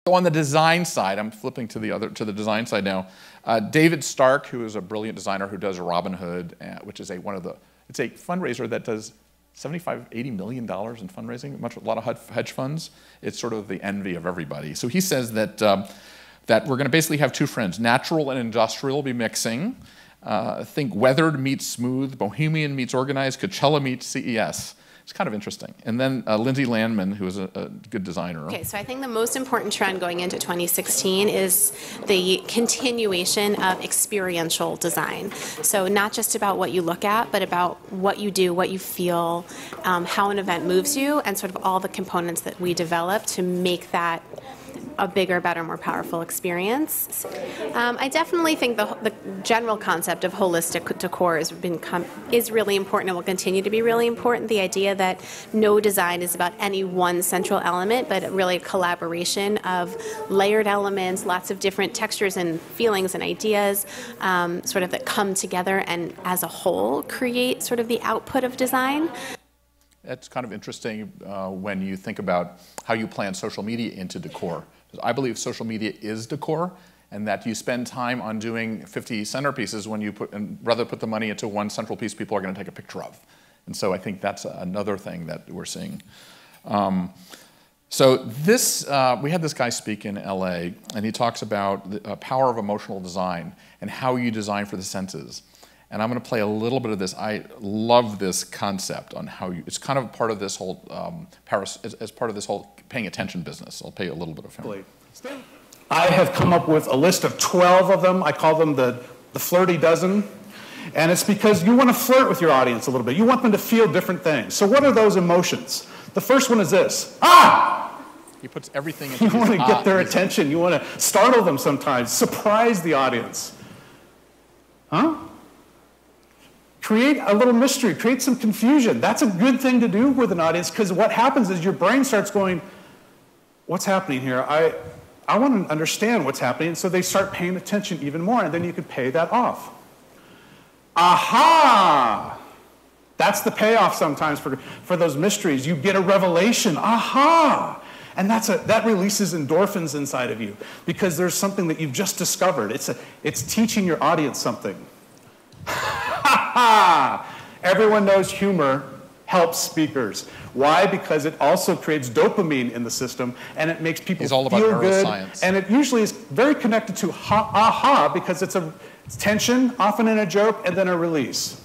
So on the design side, I'm flipping to the design side now. David Stark, who is a brilliant designer who does Robinhood, which is it's a fundraiser that does $80 million in fundraising, a lot of hedge funds. It's sort of the envy of everybody. So he says that that we're going to basically have two friends. Natural and industrial will be mixing. Think weathered meets smooth, bohemian meets organized, Coachella meets CES. It's kind of interesting. And then Lindsay Landman, who is a good designer. Okay, so I think the most important trend going into 2016 is the continuation of experiential design. So not just about what you look at, but about what you do, what you feel, how an event moves you, and sort of all the components that we develop to make that a bigger, better, more powerful experience. I definitely think the general concept of holistic decor is really important and will continue to be really important. The idea that no design is about any one central element, but really a collaboration of layered elements, lots of different textures and feelings and ideas, sort of that come together and as a whole create sort of the output of design. It's kind of interesting when you think about how you plan social media into decor. I believe social media is decor, and that you spend time on doing 50 centerpieces when you rather put the money into one central piece people are going to take a picture of. And so I think that's another thing that we're seeing. So we had this guy speak in LA, and he talks about the power of emotional design and how you design for the senses. And I'm going to play a little bit of this. I love this concept on how it's kind of part of this whole as part of this whole paying attention business. I'll pay a little bit of him. I have come up with a list of 12 of them. I call them the flirty dozen. And it's because you want to flirt with your audience a little bit. You want them to feel different things. So what are those emotions? The first one is this. Ah! He puts everything into You want to get their attention. You want to startle them sometimes. Surprise the audience. Huh? Create a little mystery, create some confusion. That's a good thing to do with an audience, because what happens is your brain starts going, what's happening here? I want to understand what's happening. So they start paying attention even more, and then you can pay that off. Aha! That's the payoff sometimes for those mysteries. You get a revelation. Aha! And that releases endorphins inside of you, because there's something that you've just discovered. It's teaching your audience something. Everyone knows humor helps speakers. Why? Because it also creates dopamine in the system, and it makes people feel good. And it usually is very connected to aha, because it's tension, often in a joke, and then a release.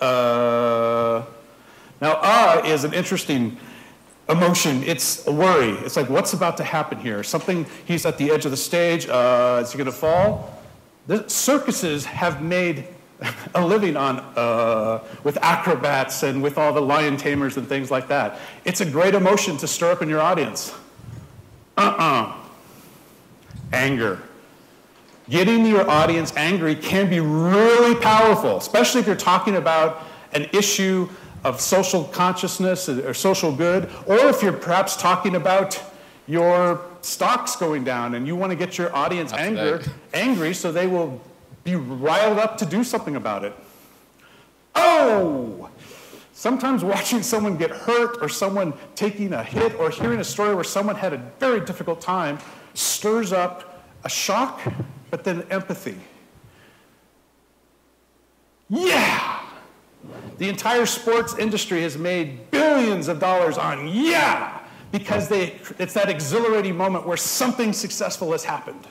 Now, is an interesting emotion. It's a worry. It's like, what's about to happen here? He's at the edge of the stage. Is he going to fall? The circuses have made a living with acrobats and with all the lion tamers and things like that. It's a great emotion to stir up in your audience. Anger. Getting your audience angry can be really powerful, especially if you're talking about an issue of social consciousness or social good, or if you're perhaps talking about your stocks going down and you want to get your audience angry so they will be riled up to do something about it. Oh! Sometimes watching someone get hurt or someone taking a hit or hearing a story where someone had a very difficult time stirs up a shock, but then empathy. Yeah! The entire sports industry has made billions of dollars on yeah! Because it's that exhilarating moment where something successful has happened.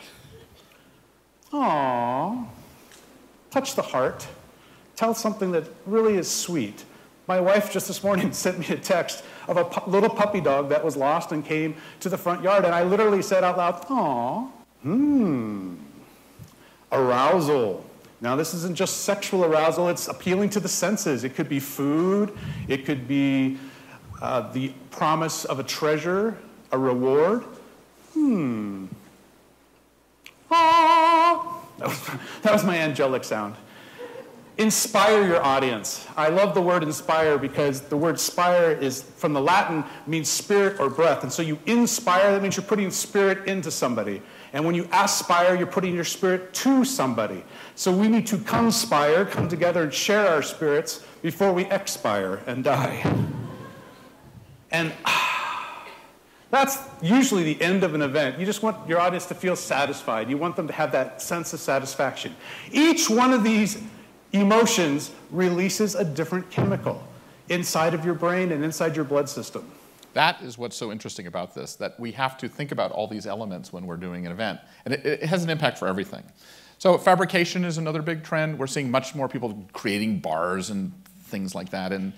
Aww. Touch the heart. Tell something that really is sweet. My wife just this morning sent me a text of a little puppy dog that was lost and came to the front yard, and I literally said out loud, aww. Arousal. Now, this isn't just sexual arousal, it's appealing to the senses. It could be food, it could be the promise of a treasure, a reward. Ah. That was my angelic sound. Inspire your audience. I love the word inspire because the word spire is from the Latin, means spirit or breath. And so you inspire, that means you're putting spirit into somebody. And when you aspire, you're putting your spirit to somebody. So we need to conspire, come together and share our spirits before we expire and die. And That's usually the end of an event. You just want your audience to feel satisfied. You want them to have that sense of satisfaction. Each one of these emotions releases a different chemical inside of your brain and inside your blood system. That is what's so interesting about this, that we have to think about all these elements when we're doing an event. And it has an impact for everything. So fabrication is another big trend. We're seeing much more people creating bars and things like that. And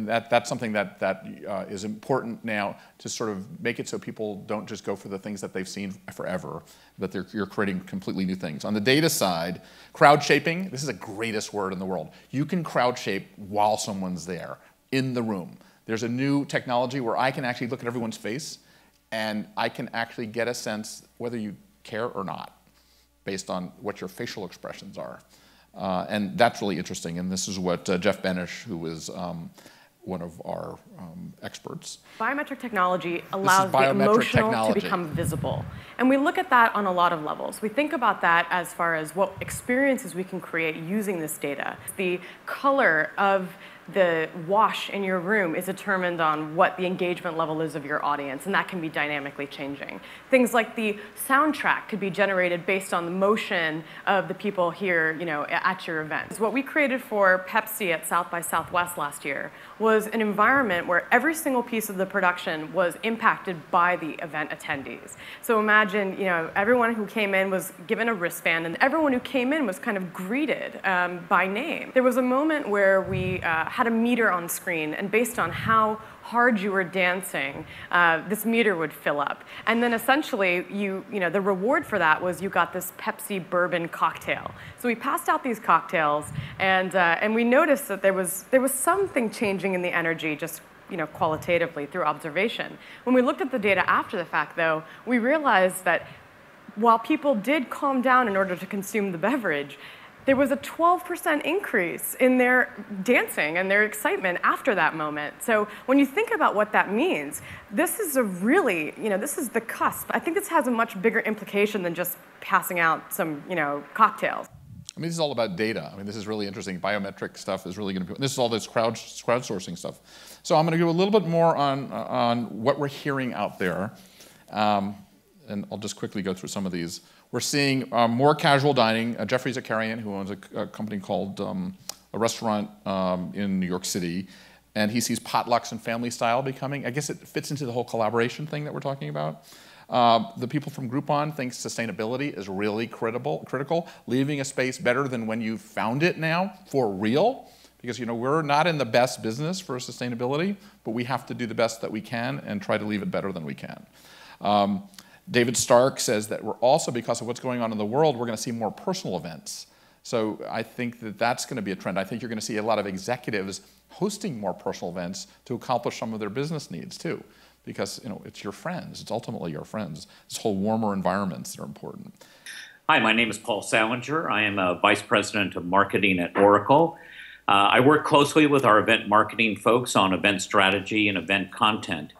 that's something that is important now to sort of make it so people don't just go for the things that they've seen forever, but you're creating completely new things. On the data side, crowd shaping, this is the greatest word in the world. You can crowd shape while someone's there, in the room. There's a new technology where I can actually look at everyone's face and I can actually get a sense whether you care or not based on what your facial expressions are. And that's really interesting. And this is what Jeff Benish, who is one of our experts. Biometric technology allows the emotional to become visible. And we look at that on a lot of levels. We think about that as far as what experiences we can create using this data. The color of the wash in your room is determined on what the engagement level is of your audience, and that can be dynamically changing. Things like the soundtrack could be generated based on the motion of the people here, at your event. What we created for Pepsi at South by Southwest last year was an environment where every single piece of the production was impacted by the event attendees. So imagine, everyone who came in was given a wristband, and everyone who came in was kind of greeted by name. There was a moment where we had a meter on screen, and based on how hard you were dancing, this meter would fill up. And then essentially, the reward for that was you got this Pepsi bourbon cocktail. So we passed out these cocktails, and we noticed that there was something changing in the energy just qualitatively through observation. When we looked at the data after the fact, though, we realized that while people did calm down in order to consume the beverage, there was a 12% increase in their dancing and their excitement after that moment. So when you think about what that means, this is this is the cusp. I think this has a much bigger implication than just passing out some, cocktails. I mean, this is all about data. I mean, this is really interesting. Biometric stuff is really going to be, this is all this crowdsourcing stuff. So I'm going to go a little bit more on what we're hearing out there. And I'll just quickly go through some of these. We're seeing more casual dining. Jeffrey Zakarian, who owns a company called a restaurant in New York City, and he sees potlucks and family style becoming, I guess it fits into the whole collaboration thing that we're talking about. The people from Groupon think sustainability is really critical, leaving a space better than when you found it now, for real, because we're not in the best business for sustainability, but we have to do the best that we can and try to leave it better than we can. David Stark says that we're also, because of what's going on in the world, we're going to see more personal events. So I think that that's going to be a trend. I think you're going to see a lot of executives hosting more personal events to accomplish some of their business needs too, because it's your friends. It's ultimately your friends. This whole warmer environments that are important. Hi, my name is Paul Salinger. I am a Vice President of Marketing at Oracle. I work closely with our event marketing folks on event strategy and event content.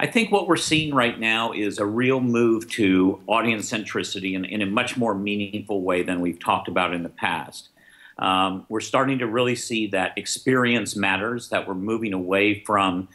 I think what we're seeing right now is a real move to audience centricity in a much more meaningful way than we've talked about in the past. We're starting to really see that experience matters, that we're moving away from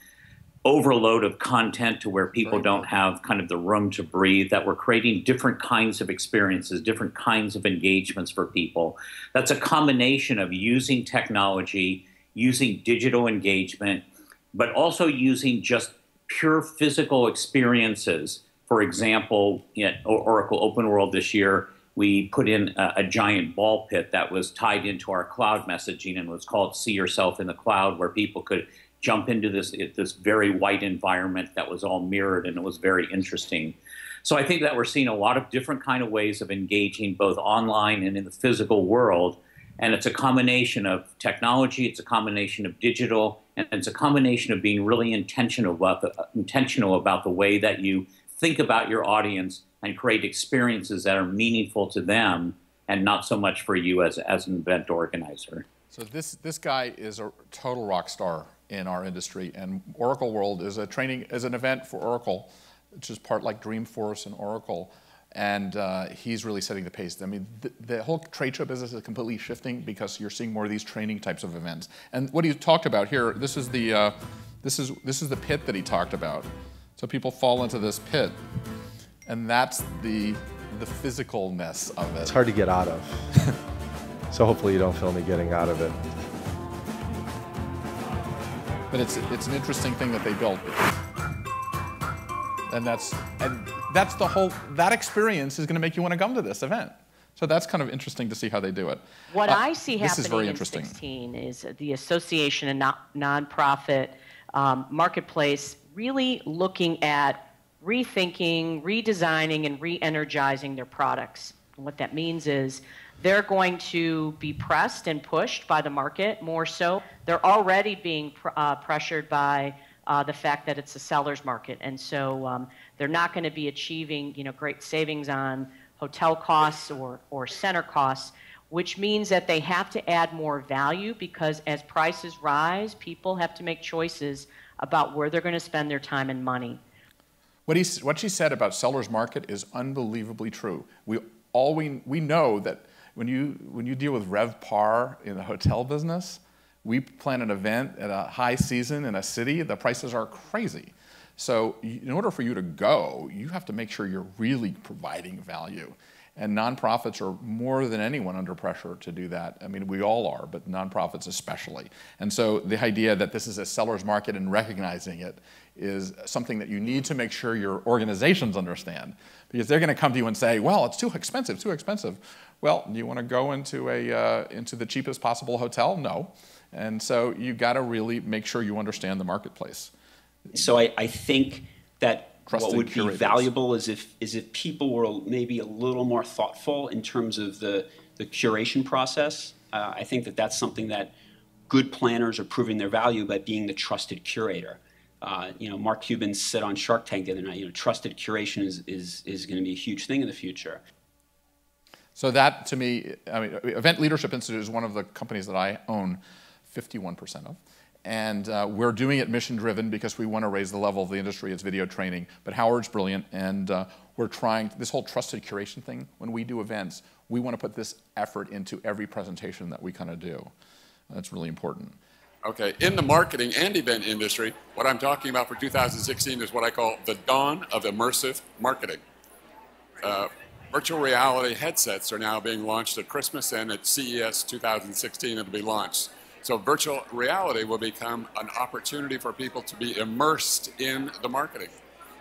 overload of content to where people don't have kind of the room to breathe, that we're creating different kinds of experiences, different kinds of engagements for people. That's a combination of using technology, using digital engagement, but also using just pure physical experiences. For example, at Oracle Open World this year, we put in a giant ball pit that was tied into our cloud messaging and was called See Yourself in the Cloud, where people could jump into this very white environment that was all mirrored, and it was very interesting. So I think that we're seeing a lot of different kind of ways of engaging both online and in the physical world. And it's a combination of technology, it's a combination of digital, and it's a combination of being really intentional about the way that you think about your audience and create experiences that are meaningful to them and not so much for you as an event organizer. So this guy is a total rock star in our industry, and Oracle World is an event for Oracle, which is part like Dreamforce and Oracle. And he's really setting the pace. I mean, the whole trade show business is completely shifting because you're seeing more of these training types of events. And what he talked about here, this is the pit that he talked about. So people fall into this pit, and that's the physicalness of it. It's hard to get out of. So hopefully you don't film me getting out of it. But it's an interesting thing that they built. And that's that experience is going to make you want to come to this event. So that's kind of interesting to see how they do it. What I see this is happening very in interesting. 16 is the association and nonprofit marketplace really looking at rethinking, redesigning, and re-energizing their products. And what that means is they're going to be pressed and pushed by the market more so. They're already being pressured by the fact that it's a seller's market. And so they're not going to be achieving great savings on hotel costs or center costs, which means that they have to add more value because as prices rise, people have to make choices about where they're going to spend their time and money. What she said about seller's market is unbelievably true. We know that when you deal with RevPAR in the hotel business, we plan an event at a high season in a city, the prices are crazy. So in order for you to go, you have to make sure you're really providing value. And nonprofits are more than anyone under pressure to do that. I mean, we all are, but nonprofits especially. And so the idea that this is a seller's market and recognizing it is something that you need to make sure your organizations understand. Because they're going to come to you and say, well, it's too expensive, too expensive. Well, do you want to go into the cheapest possible hotel? No. And so you got to really make sure you understand the marketplace. So I think that Trusted what would curators. be valuable is if people were maybe a little more thoughtful in terms of the curation process. I think that that's something that good planners are proving their value by being the trusted curator. Mark Cuban said on Shark Tank the other night, trusted curation is going to be a huge thing in the future. So that, to me, I mean, Event Leadership Institute is one of the companies that I own 51% of. And we're doing it mission-driven because we want to raise the level of the industry. It's video training. But Howard's brilliant, and we're trying this whole trusted curation thing. When we do events, we want to put this effort into every presentation that we kind of do. That's really important. Okay, in the marketing and event industry, what I'm talking about for 2016 is what I call the dawn of immersive marketing. Virtual reality headsets are now being launched at Christmas, and at CES 2016 it'll be launched. So virtual reality will become an opportunity for people to be immersed in the marketing,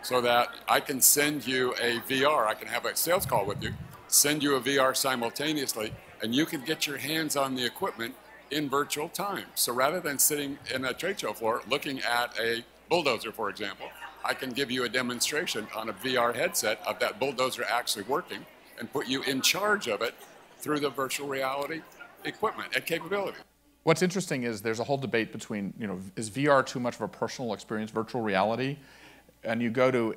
so that I can send you a VR, I can have a sales call with you, send you a VR simultaneously, and you can get your hands on the equipment in virtual time. So rather than sitting in a trade show floor looking at a bulldozer, for example, I can give you a demonstration on a VR headset of that bulldozer actually working and put you in charge of it through the virtual reality equipment and capability. What's interesting is there's a whole debate between, is VR too much of a personal experience, virtual reality? And you go to,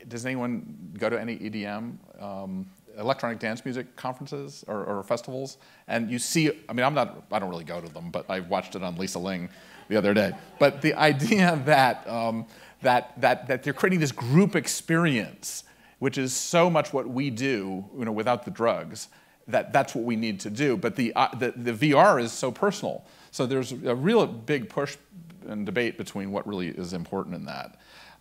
does anyone go to any EDM, electronic dance music conferences or festivals? And you see, I mean, I don't really go to them, but I watched it on Lisa Ling the other day. But the idea that, that they're creating this group experience, which is so much what we do, without the drugs, that's what we need to do. But the VR is so personal. So there's a real big push and debate between what really is important in that.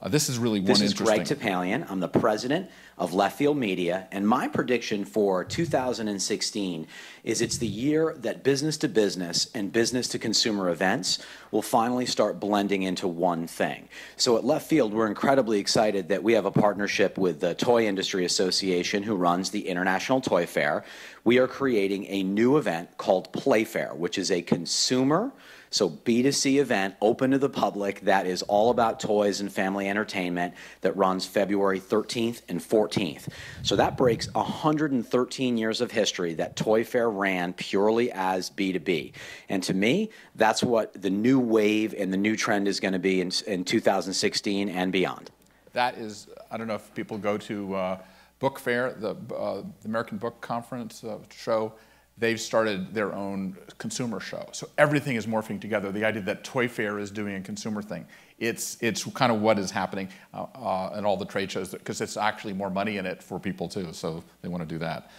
This is really one interesting. This is Greg Topalian. I'm the president of Left Field Media, and my prediction for 2016 is it's the year that business to business and business to consumer events will finally start blending into one thing. So at Left Field, we're incredibly excited that we have a partnership with the Toy Industry Association, who runs the International Toy Fair. We are creating a new event called Playfair, which is a consumer, so B2C event open to the public that is all about toys and family entertainment that runs February 13th and 14th. So that breaks 113 years of history that Toy Fair ran purely as B2B. And to me, that's what the new wave and the new trend is going to be in 2016 and beyond. That is, I don't know if people go to Book Fair, the American Book Conference show. They've started their own consumer show. So everything is morphing together. The idea that Toy Fair is doing a consumer thing, it's kind of what is happening at all the trade shows, because it's actually more money in it for people too, so they want to do that.